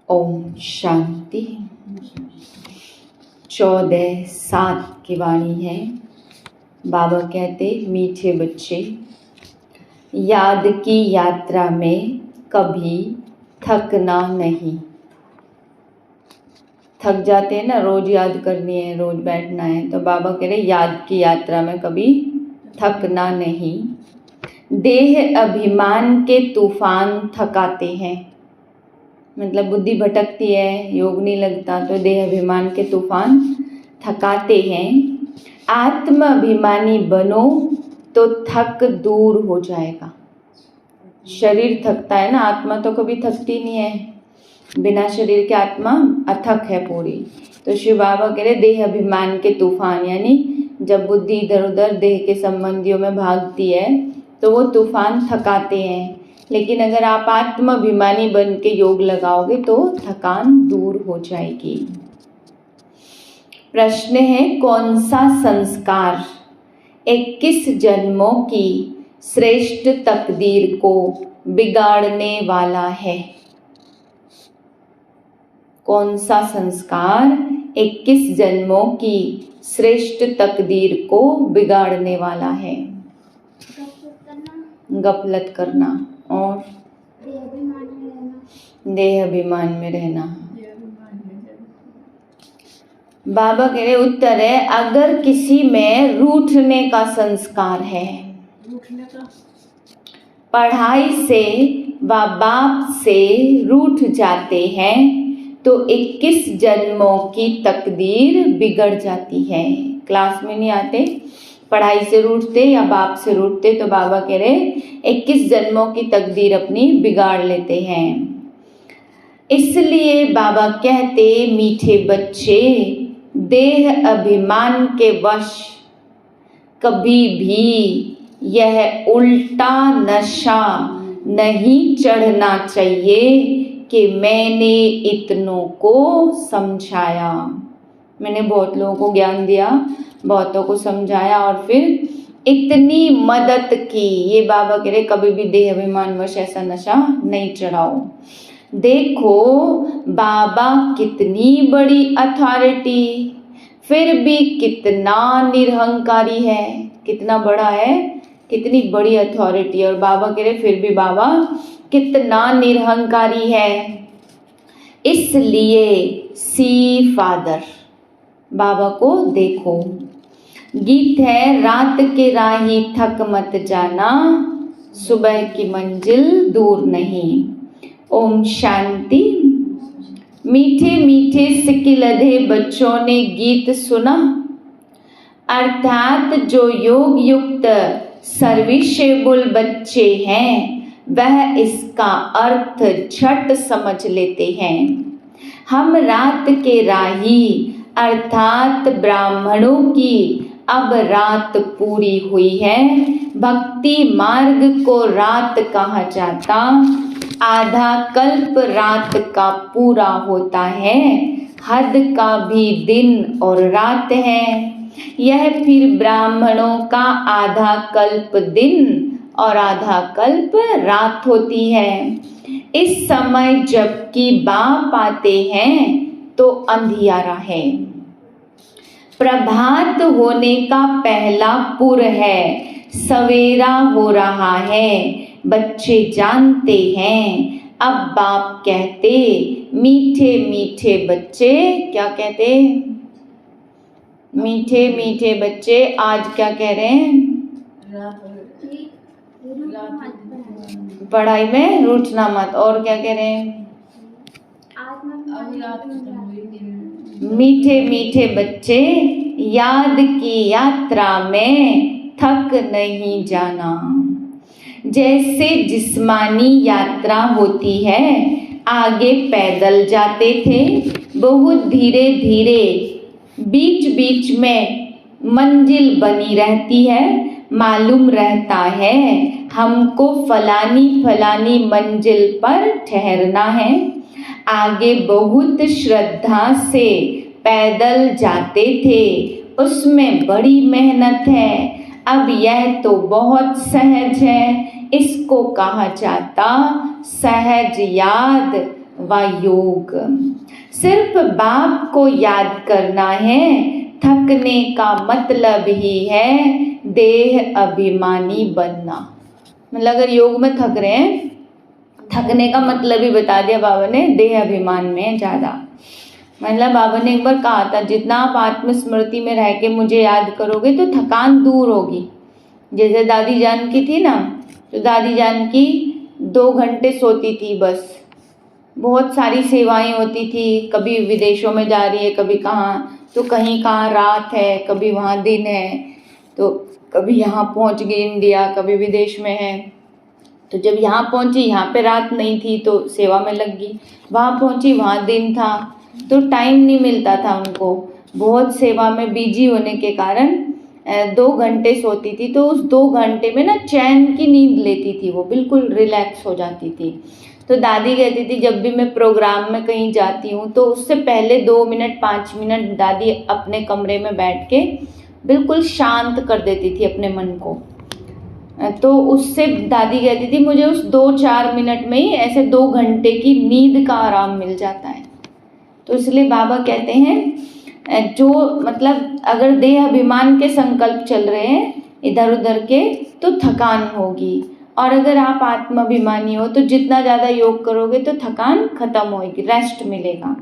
ओम शांति। 14/7 की वाणी है। बाबा कहते, मीठे बच्चे, याद की यात्रा में कभी थकना नहीं। थक जाते हैं ना, रोज याद करनी है, रोज बैठना है, तो बाबा कह रहे याद की यात्रा में कभी थकना नहीं। देह अभिमान के तूफान थकाते हैं, मतलब बुद्धि भटकती है, योग नहीं लगता, तो देह अभिमान के तूफान थकाते हैं। आत्म अभिमानी बनो तो थक दूर हो जाएगा। शरीर थकता है ना, आत्मा तो कभी थकती नहीं है। बिना शरीर के आत्मा अथक है पूरी। तो शिव बाबा कह रहे देह अभिमान के तूफान, यानी जब बुद्धि इधर उधर देह के संबंधियों में भागती है तो वो तूफान थकाते हैं। लेकिन अगर आप आत्माभिमानी बन के योग लगाओगे तो थकान दूर हो जाएगी। प्रश्न है, कौन सा संस्कार 21 जन्मों की श्रेष्ठ तकदीर को बिगाड़ने वाला है? कौन सा संस्कार 21 जन्मों की श्रेष्ठ तकदीर को बिगाड़ने वाला है? गफलत करना और देह अभिमान में रहना। बाबा कह रहे उत्तर है, अगर किसी में रूठने का संस्कार है, पढ़ाई से व बाप से रूठ जाते हैं तो 21 जन्मों की तकदीर बिगड़ जाती है। क्लास में नहीं आते, पढ़ाई से रूठते या बाप से रूठते, तो बाबा कह रहे 21 जन्मों की तकदीर अपनी बिगाड़ लेते हैं। इसलिए बाबा कहते, मीठे बच्चे, देह अभिमान के वश कभी भी यह उल्टा नशा नहीं चढ़ना चाहिए कि मैंने इतनों को समझाया, मैंने बहुत लोगों को ज्ञान दिया, बहुतों को समझाया और फिर इतनी मदद की। ये बाबा कह रहे कभी भी देह अभिमान वश ऐसा नशा नहीं चढ़ाओ। देखो बाबा कितनी बड़ी अथॉरिटी, फिर भी कितना निरहंकारी है। कितना बड़ा है, कितनी बड़ी अथॉरिटी, और बाबा कह रहे फिर भी बाबा कितना निरहंकारी है। इसलिए सी फादर, बाबा को देखो। गीत है, रात के राही थक मत जाना, सुबह की मंजिल दूर नहीं। ओम शांति। मीठे मीठे सिकिलधे बच्चों ने गीत सुना, अर्थात जो योग युक्त सर्विसेबल बच्चे हैं वह इसका अर्थ झट समझ लेते हैं। हम रात के राही अर्थात ब्राह्मणों की अब रात पूरी हुई है। भक्ति मार्ग को रात कहा जाता, आधा कल्प रात का पूरा होता है, हद का भी दिन और रात है। यह फिर ब्राह्मणों का आधा कल्प दिन और आधा कल्प रात होती है। इस समय जबकि बाप आते हैं तो अंधियारा है, प्रभात होने का पहला पुर है, सवेरा हो रहा है, बच्चे जानते हैं। अब बाप कहते, मीठे मीठे बच्चे, क्या कहते? मीठे मीठे बच्चे, आज क्या कह रहे हैं? पढ़ाई में रूठना मत। और क्या कह रहे हैं? मीठे मीठे बच्चे, याद की यात्रा में थक नहीं जाना। जैसे जिस्मानी यात्रा होती है, आगे पैदल जाते थे, बहुत धीरे धीरे, बीच बीच में मंजिल बनी रहती है, मालूम रहता है हमको फलानी फलानी मंजिल पर ठहरना है। आगे बहुत श्रद्धा से पैदल जाते थे, उसमें बड़ी मेहनत है। अब यह तो बहुत सहज है, इसको कहा जाता सहज याद, व योग। सिर्फ बाप को याद करना है, थकने का मतलब ही है देह अभिमानी बनना। मतलब अगर योग में थक रहे हैं, थकने का मतलब ही बता दिया बाबा ने, देह अभिमान में ज़्यादा। मतलब बाबा ने एक बार कहा था, जितना आप आत्मस्मृति में रह के मुझे याद करोगे तो थकान दूर होगी। जैसे दादी जान की थी ना, तो दादी जान की 2 घंटे सोती थी बस, बहुत सारी सेवाएं होती थी, कभी विदेशों में जा रही है, कभी कहाँ, तो कहीं कहाँ रात है, कभी वहाँ दिन है, तो कभी यहाँ पहुँच गई इंडिया, कभी विदेश में है। तो जब यहाँ पहुँची, यहाँ पे रात नहीं थी तो सेवा में लग गई, वहाँ पहुँची वहाँ दिन था, तो टाइम नहीं मिलता था उनको, बहुत सेवा में बिजी होने के कारण 2 घंटे सोती थी। तो उस 2 घंटे में ना चैन की नींद लेती थी, वो बिल्कुल रिलैक्स हो जाती थी। तो दादी कहती थी जब भी मैं प्रोग्राम में कहीं जाती हूँ तो उससे पहले 2 मिनट 5 मिनट दादी अपने कमरे में बैठ के बिल्कुल शांत कर देती थी अपने मन को। तो उससे दादी कहती थी मुझे उस 2-4 मिनट में ही ऐसे 2 घंटे की नींद का आराम मिल जाता है। तो इसलिए बाबा कहते हैं जो मतलब अगर देह अभिमान के संकल्प चल रहे हैं इधर उधर के तो थकान होगी, और अगर आप आत्माभिमानी हो तो जितना ज़्यादा योग करोगे तो थकान खत्म होगी, रेस्ट मिलेगा।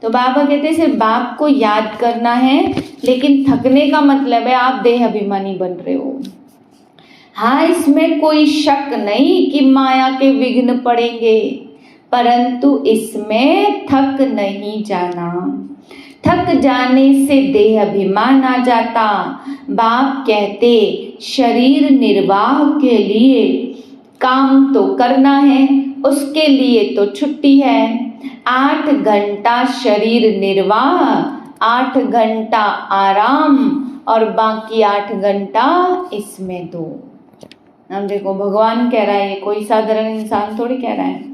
तो बाबा कहते हैं सिर्फ बाप को याद करना है, लेकिन थकने का मतलब है आप देह अभिमानी बन रहे हो। हाँ, इसमें कोई शक नहीं कि माया के विघ्न पड़ेंगे, परंतु इसमें थक नहीं जाना। थक जाने से देह अभिमान आ जाता। बाप कहते शरीर निर्वाह के लिए काम तो करना है, उसके लिए तो छुट्टी है। 8 घंटा शरीर निर्वाह, 8 घंटा आराम, और बाकी 8 घंटा इसमें दो। हम देखो भगवान कह रहा है, ये कोई साधारण इंसान थोड़ी कह रहा है।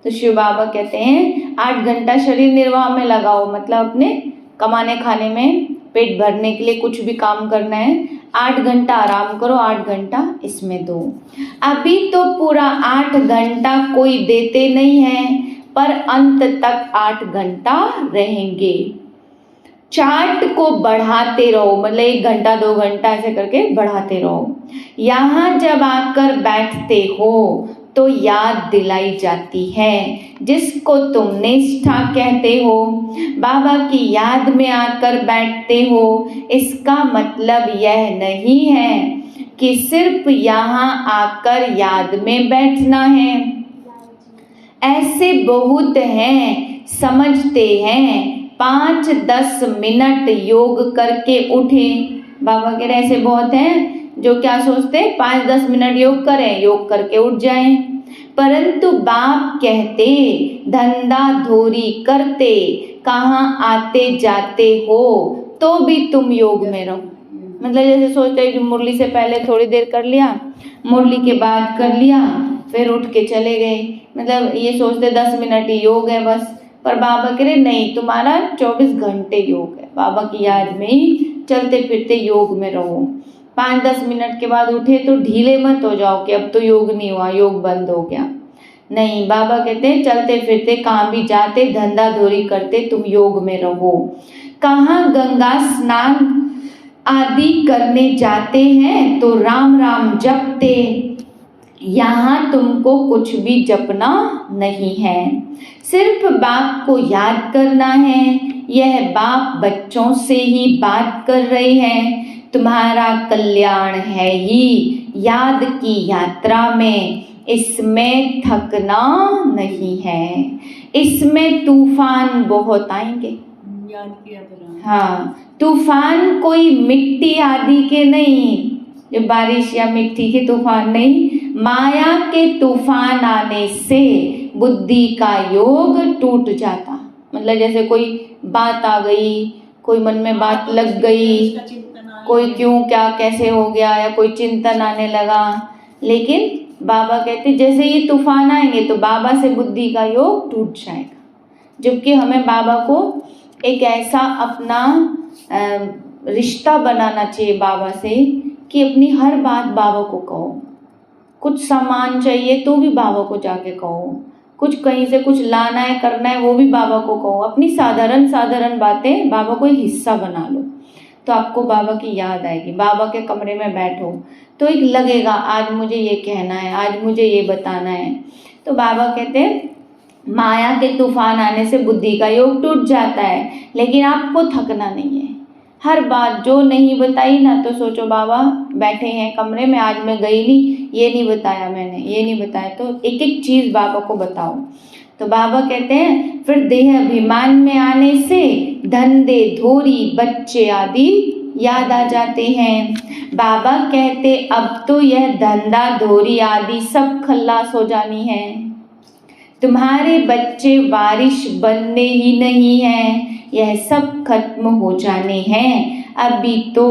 तो शिव बाबा कहते हैं 8 घंटा शरीर निर्वाह में लगाओ, मतलब अपने कमाने खाने में पेट भरने के लिए कुछ भी काम करना है। 8 घंटा आराम करो, 8 घंटा इसमें दो। अभी तो पूरा 8 घंटा कोई देते नहीं है, पर अंत तक 8 घंटा रहेंगे। चार्ट को बढ़ाते रहो, मतलब 1 घंटा 2 घंटा ऐसे करके बढ़ाते रहो। यहाँ जब आकर बैठते हो तो याद दिलाई जाती है, जिसको तुम निष्ठा कहते हो। बाबा की याद में आकर बैठते हो, इसका मतलब यह नहीं है कि सिर्फ यहाँ आकर याद में बैठना है। ऐसे बहुत हैं समझते हैं 5-10 मिनट योग करके उठे। बाबा कह रहे ऐसे बहुत हैं जो क्या सोचते हैं 5-10 मिनट योग करें, योग करके उठ जाएं। परंतु बाप कहते धंधा धोरी करते कहाँ आते जाते हो तो भी तुम योग में रहो। मतलब जैसे सोचते हैं कि मुरली से पहले थोड़ी देर कर लिया, मुरली के बाद कर लिया, फिर उठ के चले गए, मतलब ये सोचते 10 मिनट ही योग है बस। पर बाबा कह रहे नहीं, तुम्हारा 24 घंटे योग है। बाबा की याद में ही चलते फिरते योग में रहो। 5-10 मिनट के बाद उठे तो ढीले मत हो जाओ कि अब तो योग नहीं हुआ, योग बंद हो गया। नहीं, बाबा कहते हैं चलते फिरते कहाँ भी जाते, धंधा धोरी करते तुम योग में रहो। कहाँ गंगा स्नान आदि करने जाते हैं तो राम राम जपते, यहाँ तुमको कुछ भी जपना नहीं है, सिर्फ बाप को याद करना है। यह बाप बच्चों से ही बात कर रहे हैं, तुम्हारा कल्याण है ही याद की यात्रा में, इसमें थकना नहीं है। इसमें तूफान बहुत आएंगे, याद किया था। हाँ, तूफान कोई मिट्टी आदि के नहीं, जो बारिश या मिट्टी के तूफान नहीं, माया के तूफान आने से बुद्धि का योग टूट जाता। मतलब जैसे कोई बात आ गई, कोई मन में बात लग गई, कोई क्यों क्या कैसे हो गया, या कोई चिंतन आने लगा, लेकिन बाबा कहते जैसे ये तूफान आएंगे तो बाबा से बुद्धि का योग टूट जाएगा। जबकि हमें बाबा को एक ऐसा अपना रिश्ता बनाना चाहिए बाबा से कि अपनी हर बात बाबा को कहो। कुछ सामान चाहिए तो भी बाबा को जाके कहो, कुछ कहीं से कुछ लाना है, करना है, वो भी बाबा को कहो। अपनी साधारण साधारण बातें बाबा को एक हिस्सा बना लो, तो आपको बाबा की याद आएगी। बाबा के कमरे में बैठो तो एक लगेगा आज मुझे ये कहना है, आज मुझे ये बताना है। तो बाबा कहते हैं माया के तूफान आने से बुद्धि का योग टूट जाता है, लेकिन आपको थकना नहीं है। हर बात जो नहीं बताई ना, तो सोचो बाबा बैठे हैं कमरे में, आज मैं गई नहीं, ये नहीं बताया मैंने, ये नहीं बताया, तो एक एक चीज़ बाबा को बताओ। तो बाबा कहते हैं फिर देह अभिमान में आने से धंधे धोरी बच्चे आदि याद आ जाते हैं। बाबा कहते अब तो यह धंधा धोरी आदि सब खल्लास हो जानी है। तुम्हारे बच्चे बारिश बनने ही नहीं हैं, यह सब खत्म हो जाने हैं। अभी तो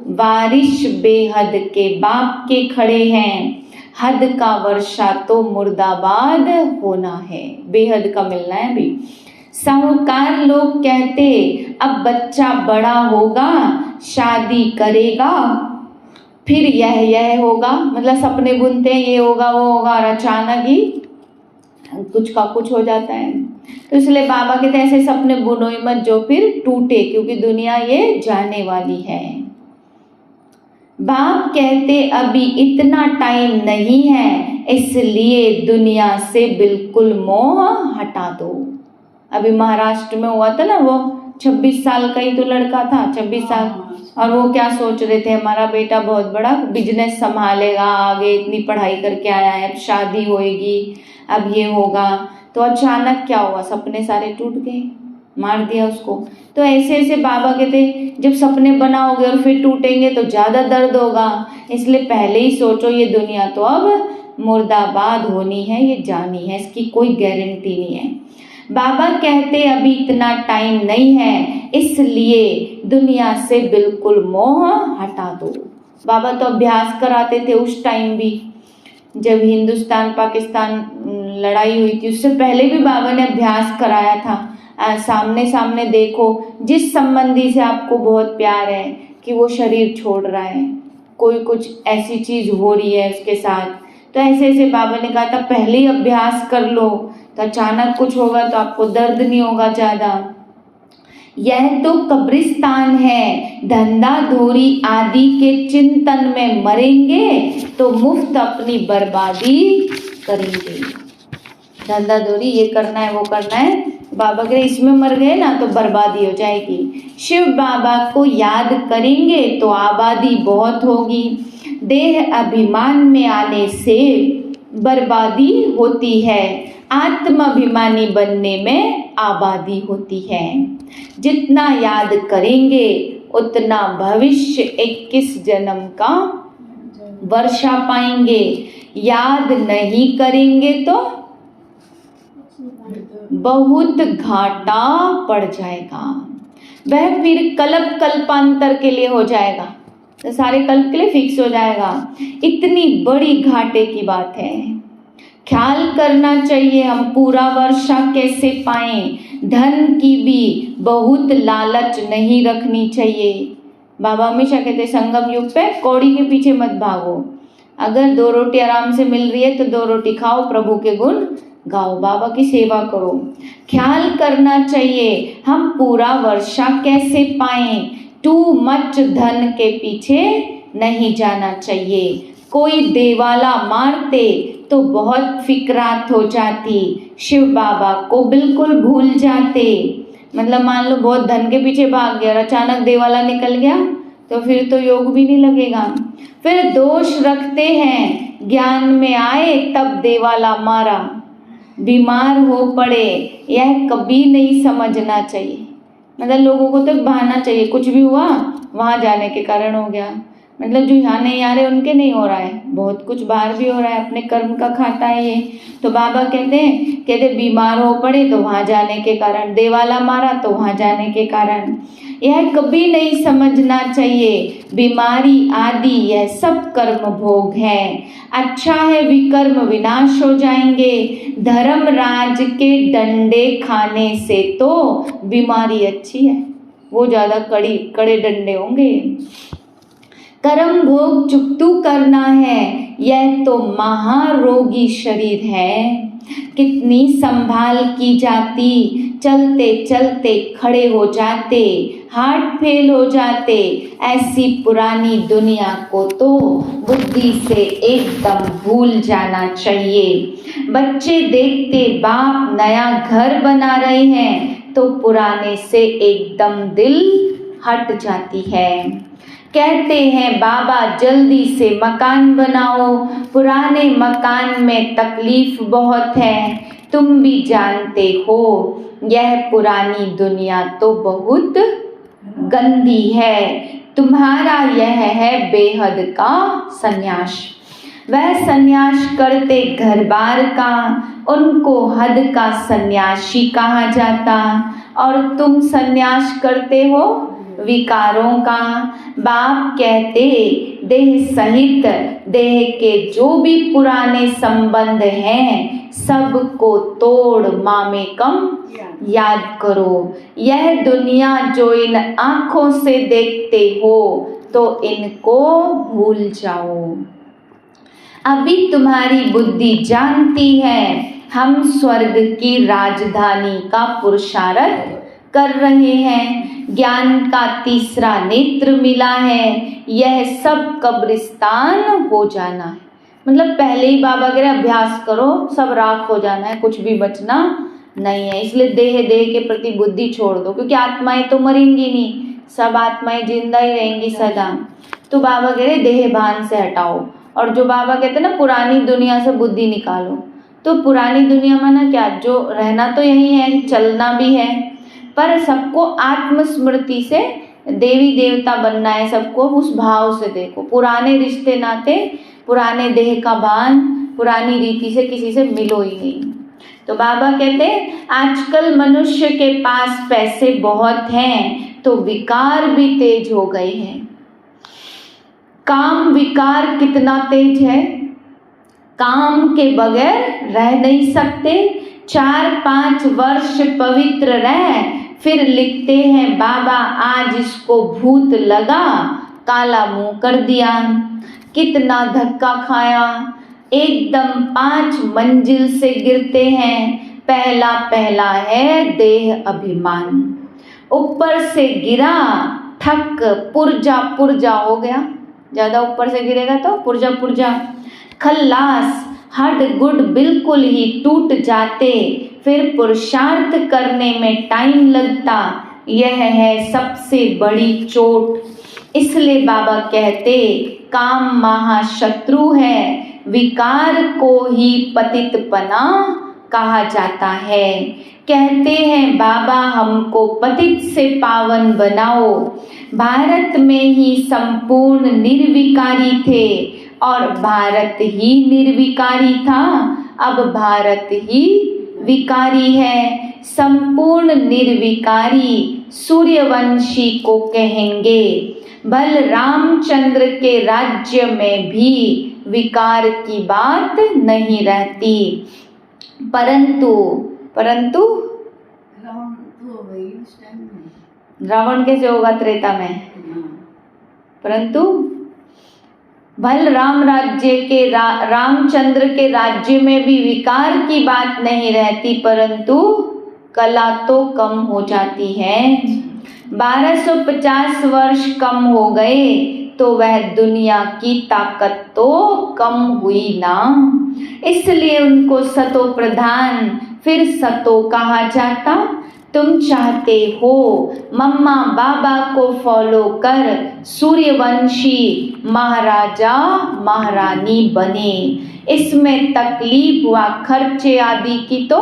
बारिश बेहद के बाप के खड़े हैं, हद का वर्षा तो मुर्दाबाद होना है। बेहद का मिलना है अभी। साहूकार लोग कहते अब बच्चा बड़ा होगा, शादी करेगा, फिर यह होगा, मतलब सपने बुनते हैं ये होगा वो होगा, और अचानक ही कुछ का कुछ हो जाता है। तो इसलिए बाबा कहते हैं ऐसे सपने बुनो ही मत जो फिर टूटे, क्योंकि दुनिया ये जाने वाली है। बाप कहते अभी इतना टाइम नहीं है, इसलिए दुनिया से बिल्कुल मोह हटा दो। अभी महाराष्ट्र में हुआ था ना, वो 26 साल का ही तो लड़का था, 26 साल, और वो क्या सोच रहे थे हमारा बेटा बहुत बड़ा बिजनेस संभालेगा, आगे इतनी पढ़ाई करके आया है, अब शादी होएगी, अब ये होगा। तो अचानक क्या हुआ, सपने सारे टूट गए, मार दिया उसको। तो ऐसे ऐसे बाबा कहते जब सपने बनाओगे और फिर टूटेंगे तो ज़्यादा दर्द होगा, इसलिए पहले ही सोचो ये दुनिया तो अब मुर्दाबाद होनी है, ये जानी है, इसकी कोई गारंटी नहीं है। बाबा कहते अभी इतना टाइम नहीं है, इसलिए दुनिया से बिल्कुल मोह हटा दो। बाबा तो अभ्यास कराते थे उस टाइम भी, जब हिंदुस्तान पाकिस्तान लड़ाई हुई थी, उससे पहले भी बाबा ने अभ्यास कराया था। सामने सामने देखो, जिस संबंधी से आपको बहुत प्यार है कि वो शरीर छोड़ रहा है, कोई कुछ ऐसी चीज़ हो रही है उसके साथ, तो ऐसे ऐसे बाबा ने कहा था पहले ही अभ्यास कर लो, तो अचानक कुछ होगा तो आपको दर्द नहीं होगा ज़्यादा। यह तो कब्रिस्तान है, धंधा धोरी आदि के चिंतन में मरेंगे तो मुफ्त अपनी बर्बादी करेंगे। धंधा धोरी ये करना है वो करना है, बाबा के इसमें मर गए ना तो बर्बादी हो जाएगी। शिव बाबा को याद करेंगे तो आबादी बहुत होगी। देह अभिमान में आने से बर्बादी होती है, आत्माभिमानी बनने में आबादी होती है। जितना याद करेंगे उतना भविष्य 21 जन्म का वर्षा पाएंगे। याद नहीं करेंगे तो बहुत घाटा पड़ जाएगा, वह फिर कल्प कल्पांतर के लिए हो जाएगा, तो सारे कल्प के लिए फिक्स हो जाएगा। इतनी बड़ी घाटे की बात है। ख्याल करना चाहिए हम पूरा वर्षा कैसे पाएं, धन की भी बहुत लालच नहीं रखनी चाहिए। बाबा हमेशा कहते संगम युग पे कौड़ी के पीछे मत भागो, अगर 2 रोटी आराम से मिल रही है तो 2 रोटी खाओ, प्रभु के गुण गाओ, बाबा की सेवा करो। ख्याल करना चाहिए हम पूरा वर्षा कैसे पाएं, टू मच धन के पीछे नहीं जाना चाहिए। कोई देवाला मारते तो बहुत फिक्रात हो जाती, शिव बाबा को बिल्कुल भूल जाते। मतलब मान लो बहुत धन के पीछे भाग गया और अचानक देवाला निकल गया तो फिर तो योग भी नहीं लगेगा। फिर दोष रखते हैं ज्ञान में आए तब देवाला मारा, बीमार हो पड़े, यह कभी नहीं समझना चाहिए। मतलब लोगों को तो बहाना चाहिए, कुछ भी हुआ वहाँ जाने के कारण हो गया, मतलब जो यहाँ नहीं आ रहे उनके नहीं हो रहा है, बहुत कुछ बाहर भी हो रहा है, अपने कर्म का खाता है ये। तो बाबा कहते बीमार हो पड़े तो वहाँ जाने के कारण, देवाला मारा तो वहाँ जाने के कारण। यह कभी नहीं समझना चाहिए बीमारी आदि यह सब कर्म भोग है। अच्छा है विकर्म विनाश हो जाएंगे, धर्मराज के डंडे खाने से तो बीमारी अच्छी है, वो ज़्यादा कड़े डंडे होंगे। कर्म भोग चुकतू करना है, यह तो महारोगी शरीर है। कितनी संभाल की जाती, चलते चलते खड़े हो जाते, हार्ट फेल हो जाते। ऐसी पुरानी दुनिया को तो बुद्धि से एकदम भूल जाना चाहिए। बच्चे देखते बाप नया घर बना रहे हैं तो पुराने से एकदम दिल हट जाती है। कहते हैं बाबा जल्दी से मकान बनाओ, पुराने मकान में तकलीफ बहुत है। तुम भी जानते हो यह पुरानी दुनिया तो बहुत गंदी है। तुम्हारा यह है बेहद का सन्यास। वह सन्यास करते घर बार का, उनको हद का सन्यासी कहा जाता, और तुम सन्यास करते हो विकारों का। बाप कहते देह सहित देह के जो भी पुराने संबंध हैं सबको तोड़ मामेकम याद करो। यह दुनिया जो इन आँखों से देखते हो तो इनको भूल जाओ। अभी तुम्हारी बुद्धि जानती है हम स्वर्ग की राजधानी का पुरुषार्थ कर रहे हैं। ज्ञान का तीसरा नेत्र मिला है। यह सब कब्रिस्तान हो जाना है। मतलब पहले ही बाबा कह रहे अभ्यास करो, सब राख हो जाना है, कुछ भी बचना नहीं है। इसलिए देह के प्रति बुद्धि छोड़ दो, क्योंकि आत्माएं तो मरेंगी नहीं, सब आत्माएं जिंदा ही रहेंगी सदा। तो बाबा कह रहे देह भान से हटाओ। और जो बाबा कहते हैं ना पुरानी दुनिया से बुद्धि निकालो, तो पुरानी दुनिया में ना क्या, जो रहना तो यही है, चलना भी है, पर सबको आत्मस्मृति से देवी देवता बनना है। सबको उस भाव से देखो। पुराने रिश्ते नाते, पुराने देह का भान, पुरानी रीति से किसी से मिलो ही नहीं। तो बाबा कहते हैं आजकल मनुष्य के पास पैसे बहुत हैं तो विकार भी तेज हो गए हैं। काम विकार कितना तेज है, काम के बगैर रह नहीं सकते। 4-5 वर्ष पवित्र रह, फिर लिखते हैं बाबा आज इसको भूत लगा, काला मुंह कर दिया। कितना धक्का खाया, एकदम 5 मंजिल से गिरते हैं। पहला है देह अभिमान, ऊपर से गिरा, ठक पुर्जा हो गया। ज़्यादा ऊपर से गिरेगा तो पुर्जा खल्लास, हड गुड बिल्कुल ही टूट जाते। फिर पुरुषार्थ करने में टाइम लगता। यह है सबसे बड़ी चोट। इसलिए बाबा कहते काम महाशत्रु है, विकार को ही पतितपना कहा जाता है। कहते हैं बाबा हमको पतित से पावन बनाओ। भारत में ही संपूर्ण निर्विकारी थे और भारत ही निर्विकारी था, अब भारत ही विकारी है। संपूर्ण निर्विकारी सूर्यवंशी को कहेंगे। बल रामचंद्र के राज्य में भी विकार की बात नहीं रहती, परंतु रावण कैसे होगा त्रेता में, परंतु भल रामचंद्र के राज्य में भी विकार की बात नहीं रहती, परंतु कला तो कम हो जाती है। 1250 वर्ष कम हो गए तो वह दुनिया की ताकत तो कम हुई ना। इसलिए उनको सतो प्रधान फिर सतो कहा जाता। तुम चाहते हो मम्मा बाबा को फॉलो कर सूर्यवंशी महाराजा महारानी बने। इसमें तकलीफ व खर्चे आदि की तो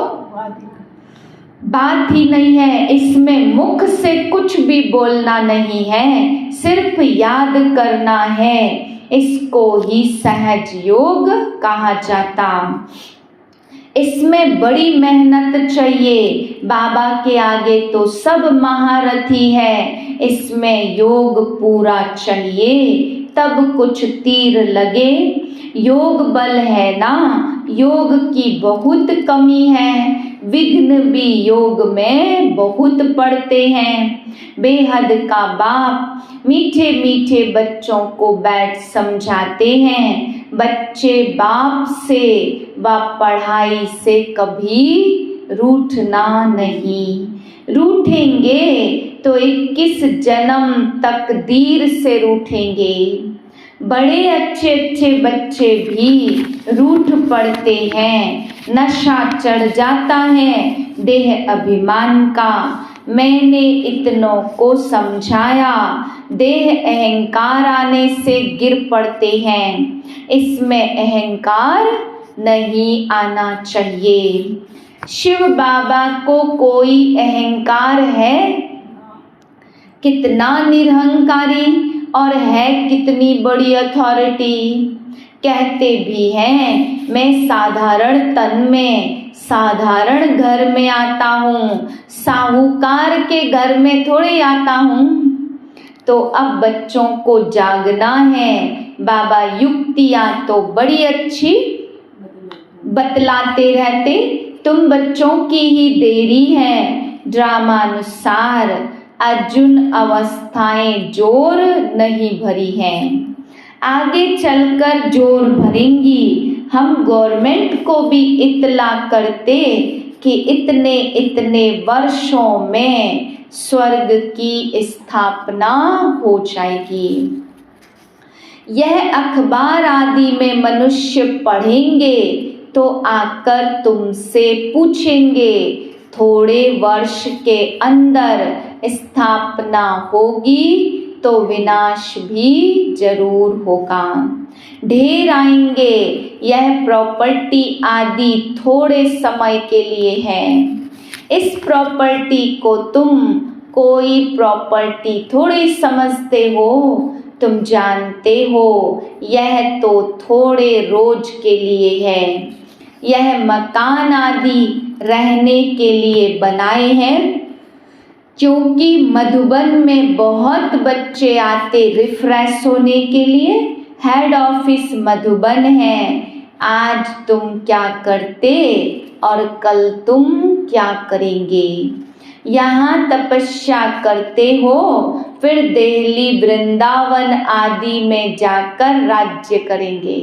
बात ही नहीं है। इसमें मुख से कुछ भी बोलना नहीं है, सिर्फ याद करना है। इसको ही सहज योग कहा जाता। इसमें बड़ी मेहनत चाहिए। बाबा के आगे तो सब महारथी है। इसमें योग पूरा चाहिए तब कुछ तीर लगे। योग बल है ना, योग की बहुत कमी है। विघ्न भी योग में बहुत पड़ते हैं। बेहद का बाप मीठे मीठे बच्चों को बैठ समझाते हैं। बच्चे बाप से व पढ़ाई से कभी रूठना नहीं। रूठेंगे तो 21 जन्म तकदीर से रूठेंगे। बड़े अच्छे अच्छे बच्चे भी रूठ पड़ते हैं, नशा चढ़ जाता है देह अभिमान का। मैंने इतनों को समझाया, देह अहंकार आने से गिर पड़ते हैं, इसमें अहंकार नहीं आना चाहिए। शिव बाबा को कोई अहंकार है? कितना निरहंकारी और है कितनी बड़ी अथॉरिटी। कहते भी हैं मैं साधारण तन में साधारण घर में आता हूँ, साहूकार के घर में थोड़े आता हूँ। तो अब बच्चों को जागना है। बाबा युक्तियाँ तो बड़ी अच्छी बतलाते रहते, तुम बच्चों की ही देरी है। ड्रामानुसार अर्जुन अवस्थाएं जोर नहीं भरी हैं, आगे चलकर जोर भरेंगी। हम गवर्नमेंट को भी इत्तला करते कि इतने इतने वर्षों में स्वर्ग की स्थापना हो जाएगी। यह अखबार आदि में मनुष्य पढ़ेंगे तो आकर तुमसे पूछेंगे, थोड़े वर्ष के अंदर स्थापना होगी तो विनाश भी जरूर होगा। ढेर आएंगे, यह प्रॉपर्टी आदि थोड़े समय के लिए है। इस प्रॉपर्टी को तुम कोई प्रॉपर्टी थोड़ी समझते हो, तुम जानते हो यह तो थोड़े रोज के लिए है। यह मकान आदि रहने के लिए बनाए हैं, क्योंकि मधुबन में बहुत बच्चे आते रिफ्रेश होने के लिए। हेड ऑफिस मधुबन है। आज तुम क्या करते और कल तुम क्या करेंगे। यहाँ तपस्या करते हो, फिर दिल्ली वृंदावन आदि में जाकर राज्य करेंगे।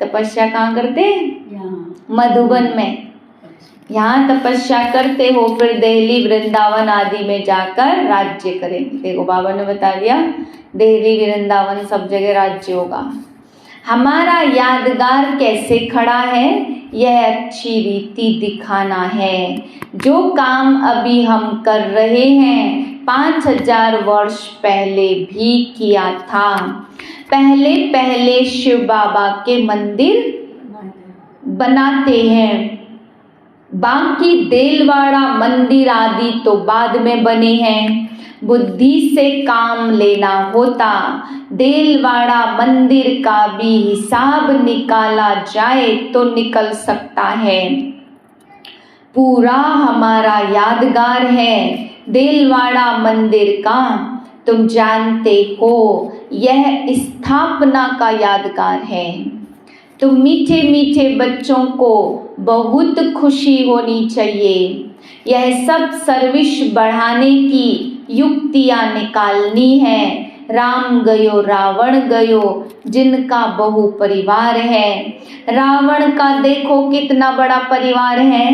तपस्या कहाँ करते? मधुबन में। यहाँ तपस्या करते हो, फिर दिल्ली वृंदावन आदि में जाकर राज्य करेंगे। देखो बाबा ने बता दिया, दिल्ली वृंदावन सब जगह राज्य होगा। हमारा यादगार कैसे खड़ा है, यह अच्छी रीति दिखाना है। जो काम अभी हम कर रहे हैं 5000 वर्ष पहले भी किया था। पहले पहले शिव बाबा के मंदिर बनाते हैं, बाकी देलवाड़ा मंदिर आदि तो बाद में बने हैं। बुद्धि से काम लेना होता, देलवाड़ा मंदिर का भी हिसाब निकाला जाए तो निकल सकता है। पूरा हमारा यादगार है देलवाड़ा मंदिर का। तुम जानते हो यह स्थापना का यादगार है। तो मीठे मीठे बच्चों को बहुत खुशी होनी चाहिए। यह सब सर्विस बढ़ाने की युक्तियाँ निकालनी है। राम गयो रावण गयो, जिनका बहु परिवार है। रावण का देखो कितना बड़ा परिवार है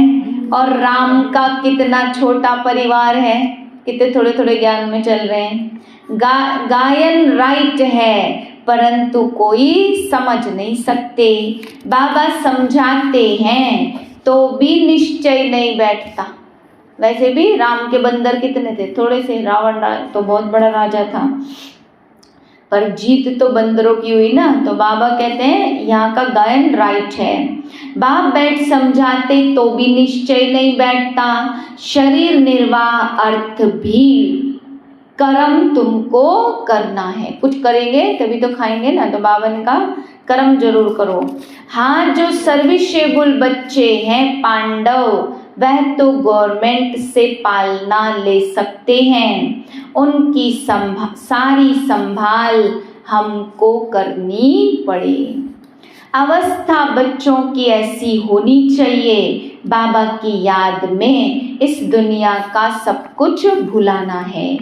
और राम का कितना छोटा परिवार है। कितने थोड़े थोड़े ज्ञान में चल रहे हैं। गायन राइट है, परंतु कोई समझ नहीं सकते। बाबा समझाते हैं तो भी निश्चय नहीं बैठता। वैसे भी राम के बंदर कितने थे? थोड़े से। रावण तो बहुत बड़ा राजा था, पर जीत तो बंदरों की हुई ना। तो बाबा कहते हैं यहाँ का गायन राइट है। बाप बैठ समझाते तो भी निश्चय नहीं बैठता। शरीर निर्वाह अर्थ भी कर्म तुमको करना है। कुछ करेंगे तभी तो खाएंगे ना। तो बाबा ने कहा कर्म जरूर करो। हाँ, जो सर्विसेबल बच्चे हैं पांडव, वह तो गवर्नमेंट से पालना ले सकते हैं। उनकी सारी संभाल हमको करनी पड़े। अवस्था बच्चों की ऐसी होनी चाहिए, बाबा की याद में इस दुनिया का सब कुछ भुलाना है।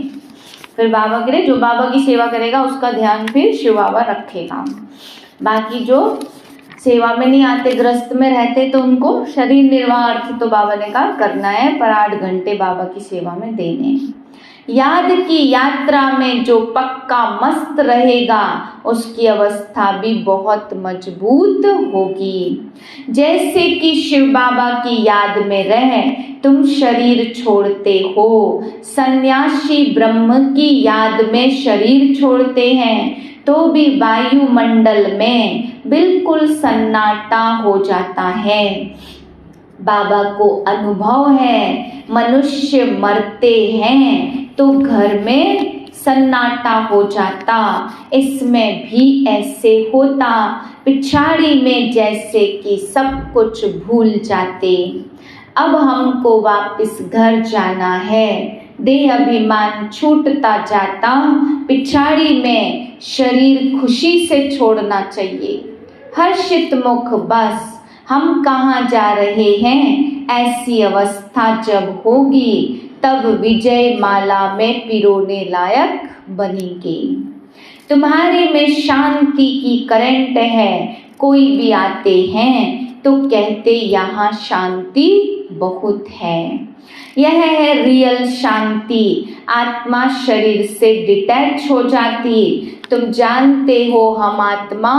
फिर बाबा करे, जो बाबा की सेवा करेगा उसका ध्यान फिर शिव बाबा रखेगा। बाकी जो सेवा में नहीं आते, गृहस्थ में रहते, तो उनको शरीर निर्वाह अर्थ तो बाबा ने कहा करना है, पर 8 घंटे बाबा की सेवा में देने हैं। याद की यात्रा में जो पक्का मस्त रहेगा उसकी अवस्था भी बहुत मजबूत होगी। जैसे कि शिव बाबा की याद में रह तुम शरीर छोड़ते हो, सन्यासी ब्रह्म की याद में शरीर छोड़ते हैं तो भी वायुमंडल में बिल्कुल सन्नाटा हो जाता है। बाबा को अनुभव है मनुष्य मरते हैं तो घर में सन्नाटा हो जाता, इसमें भी ऐसे होता। पिछाड़ी में जैसे कि सब कुछ भूल जाते। अब हमको वापस घर जाना है, देह अभिमान छूटता जाता, पिछाड़ी में शरीर खुशी से छोड़ना चाहिए। हर्षित मुख बस हम कहाँ जा रहे हैं, ऐसी अवस्था जब होगी तब विजय माला में पिरोने लायक बनेंगे। तुम्हारे में शांति की करंट है, कोई भी आते हैं तो कहते यहाँ शांति बहुत है। यह है रियल शांति। आत्मा शरीर से डिटैच हो जाती। तुम जानते हो हम आत्मा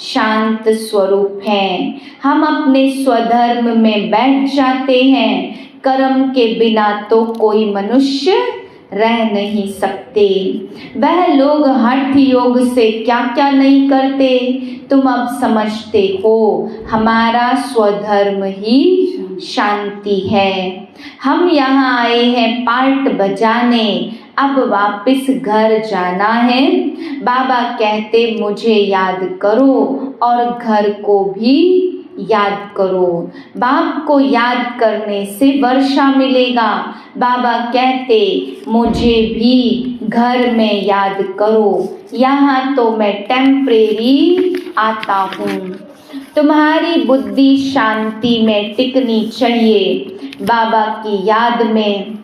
शांत स्वरूप हैं। हम अपने स्वधर्म में बैठ जाते हैं। कर्म के बिना तो कोई मनुष्य रह नहीं सकते। वह लोग हठ योग से क्या क्या नहीं करते, तुम अब समझते हो। हमारा स्वधर्म ही शांति है। हम यहाँ आए हैं पार्ट बजाने, अब वापस घर जाना है। बाबा कहते मुझे याद करो और घर को भी याद करो। बाप को याद करने से वर्षा मिलेगा। बाबा कहते मुझे भी घर में याद करो, यहाँ तो मैं टेम्परेरी आता हूँ। तुम्हारी बुद्धि शांति में टिकनी चाहिए, बाबा की याद में,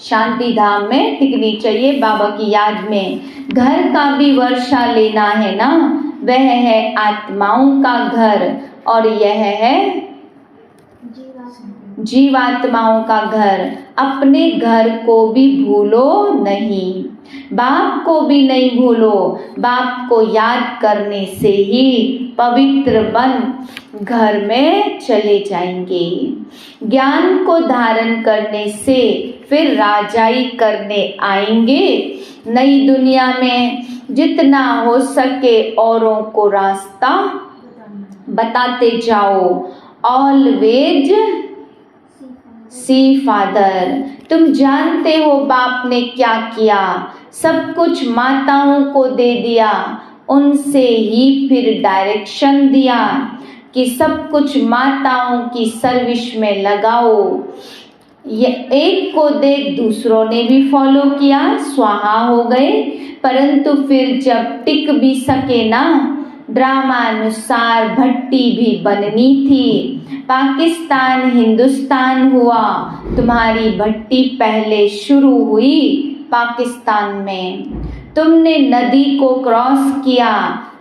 शांति धाम में टिकनी चाहिए, बाबा की याद में। घर का भी वर्षा लेना है ना, वह है आत्माओं का घर और यह है जीवात्माओं का घर। अपने घर को भी भूलो नहीं, बाप को भी नहीं भूलो। बाप को याद करने से ही पवित्र बन घर में चले जाएंगे। ज्ञान को धारण करने से फिर राजाई करने आएंगे। नई दुनिया में जितना हो सके औरों को रास्ता बताते जाओ। Always see father. तुम जानते हो बाप ने क्या किया, सब कुछ माताओं को दे दिया, उनसे ही फिर डायरेक्शन दिया कि सब कुछ माताओं की सर्विस में लगाओ। ये एक को देख दूसरों ने भी फॉलो किया, स्वाहा हो गए। परंतु फिर जब टिक भी सके ना, ड्रामा अनुसार भट्टी भी बननी थी। पाकिस्तान हिंदुस्तान हुआ, तुम्हारी भट्टी पहले शुरू हुई पाकिस्तान में। तुमने नदी को क्रॉस किया।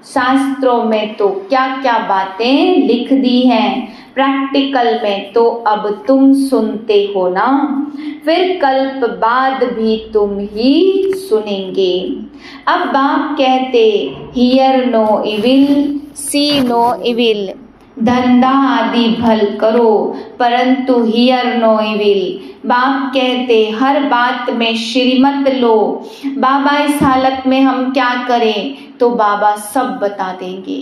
शास्त्रों में तो क्या क्या बातें लिख दी हैं, प्रैक्टिकल में तो अब तुम सुनते हो ना, फिर कल्प बाद भी तुम ही सुनेंगे। अब बाप कहते hear no evil, see no evil. धंधा आदि भल करो परंतु हियर नो इविल। बाप कहते हर बात में श्रीमत लो। बाबा इस हालत में हम क्या करें, तो बाबा सब बता देंगे।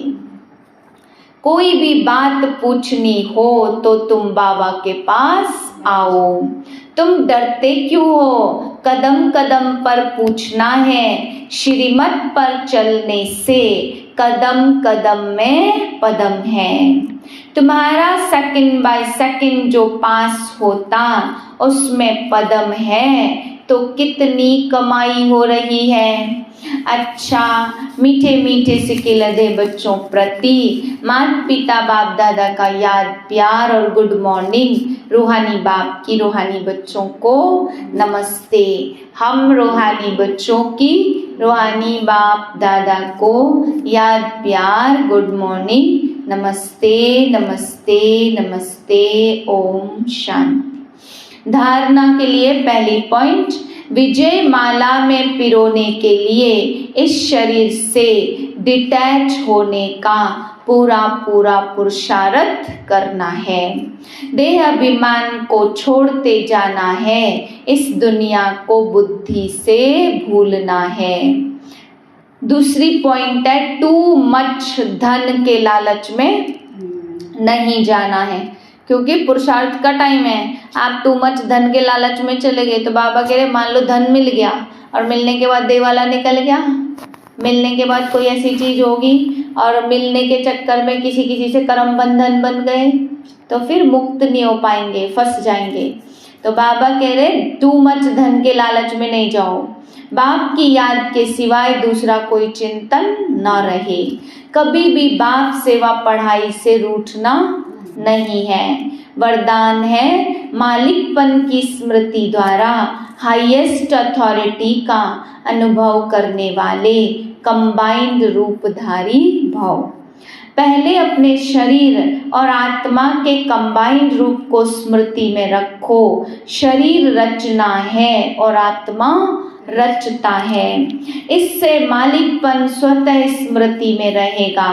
कोई भी बात पूछनी हो तो तुम बाबा के पास आओ। तुम डरते क्यों हो, कदम कदम पर पूछना है। श्रीमत पर चलने से कदम कदम में पदम है। तुम्हारा सेकंड बाय सेकंड जो पास होता उसमें पदम है, तो कितनी कमाई हो रही है। अच्छा, मीठे मीठे सिक्के लदे बच्चों प्रति माता पिता बाप दादा का याद प्यार और गुड मॉर्निंग। रूहानी बाप की रूहानी बच्चों को नमस्ते। हम रूहानी बच्चों की रूहानी बाप दादा को याद प्यार गुड मॉर्निंग, नमस्ते नमस्ते नमस्ते, ओम शांति। धारणा के लिए पहली पॉइंट, विजय माला में पिरोने के लिए इस शरीर से डिटैच होने का पूरा पुरुषार्थ करना है। देह अभिमान को छोड़ते जाना है, इस दुनिया को बुद्धि से भूलना है। दूसरी पॉइंट है, टू मच धन के लालच में नहीं जाना है, क्योंकि पुरुषार्थ का टाइम है। आप टू मच धन के लालच में चले गए तो बाबा कह रहे मान लो धन मिल गया और मिलने के बाद देह वाला निकल गया, मिलने के बाद कोई ऐसी चीज होगी और मिलने के चक्कर में किसी से कर्म बंधन बन गए तो फिर मुक्त नहीं हो पाएंगे, फंस जाएंगे। तो बाबा कह रहे टू मच धन के लालच में नहीं जाओ, बाप की याद के सिवाय दूसरा कोई चिंतन न रहे। कभी भी बाप सेवा पढ़ाई से रूठना नहीं है। वरदान है मालिकपन की स्मृति द्वारा हाईएस्ट अथॉरिटी का अनुभव करने वाले कंबाइंड रूपधारी भव। पहले अपने शरीर और आत्मा के कंबाइंड रूप को स्मृति में रखो। शरीर रचना है और आत्मा रचता है। इससे मालिकपन स्वतः स्मृति में रहेगा।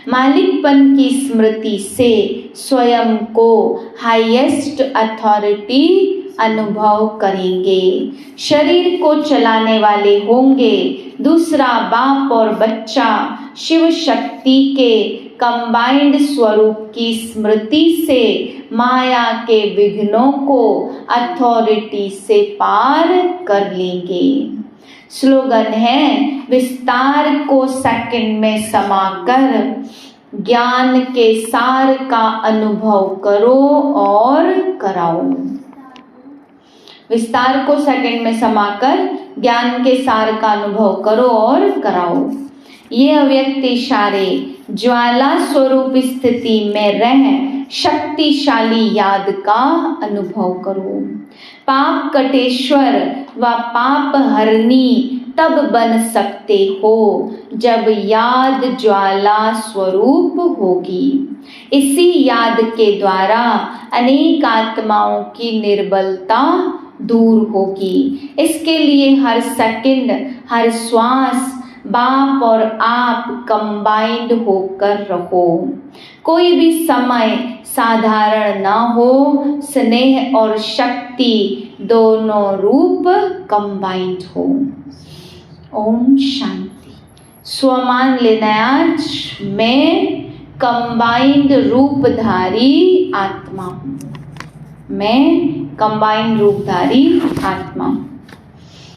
मालिकपन की स्मृति से स्वयं को हाईएस्ट अथॉरिटी अनुभव करेंगे। शरीर को चलाने वाले होंगे। दूसरा बाप और बच्चा शिव शक्ति के कंबाइंड स्वरूप की स्मृति से माया के विघ्नों को अथॉरिटी से पार कर लेंगे। स्लोगन है, विस्तार को सेकंड में समाकर ज्ञान के सार का अनुभव करो और कराओ। विस्तार को सेकंड में समाकर ज्ञान के सार का अनुभव करो और कराओ। ये अव्यक्त इशारे ज्वाला स्वरूप स्थिति में रह शक्तिशाली याद का अनुभव करो। पाप कटेश्वर व पाप हरनी तब बन सकते हो जब याद ज्वाला स्वरूप होगी। इसी याद के द्वारा अनेक आत्माओं की निर्बलता दूर होगी। इसके लिए हर सेकंड, हर श्वास बाप और आप कंबाइंड होकर रहो। कोई भी समय साधारण ना हो। स्नेह और शक्ति दोनों रूप कंबाइंड हो। ओम शांति। स्वमान लेना है आज, मैं कंबाइंड रूपधारी आत्मा हूँ। मैं कंबाइंड रूपधारी आत्मा हूँ।